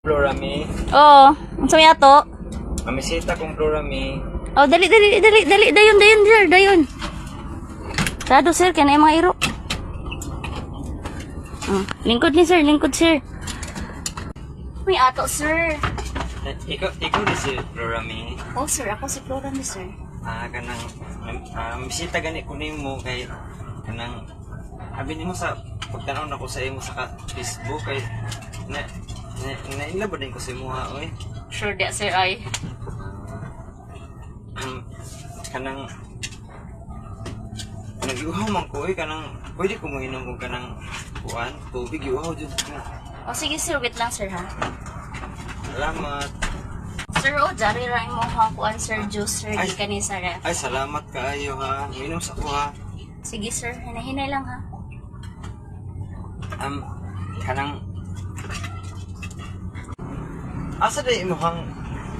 Florami. Oo. Ang sami ato. Mamisita kong Florami. Oh, dali. Dayon, sir. Dayon. Rado, sir. Kaya na yung mga iro. Lingkod ni sir. May ato, sir. Ikaw di si Florami. Oh, sir. Ako si Flora ni sir. Kanang mamisita gani ko nimo kay kanang abi nimo sa pagtanaw na ko sa imo sa Facebook kay nailabad din ko sa imo ha oy. Sure dia, sir, ay. Kanang nag-iuhaw man ko kanang pwede ko mo inom kung kanang kuan tubig iuhaw jud ko. Oh, sige, sir. Wait lang, sir, ha? Salamat. Sir, jari rin mo hakuan, sir. Juice, sir. Ay. Di ka ni sir. Ay salamat kaayo ha. Minom sa ko ha. Sige, sir. Hinay lang, ha? Kanang asa day imong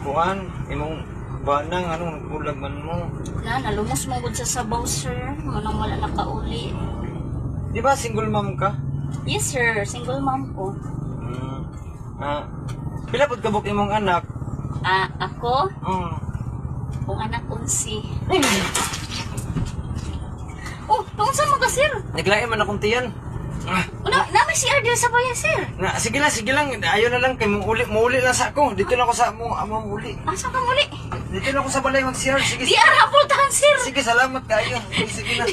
kuan imong banang anong nagbulag man mo. Nalumos mo gud sa sabaw, sir. Manang wala nakauli. Di ba single mom ka? Yes, sir. Single mom ko. Pila pud kabuk imong anak? Ako? Oh. Kung anak unsi. Oh, tungkol mo ka, sir? Naglain man akong tiyan. May CR dito sa bayan, sir. Sige lang. Ayaw na lang kay muuli lang sa ako. Dito na ako sa among uli. Asa ka muli? Dito na ako sa balay mag-CR. Sige. Di arapol tahan, sir. Sige, salamat kayo. Sige na.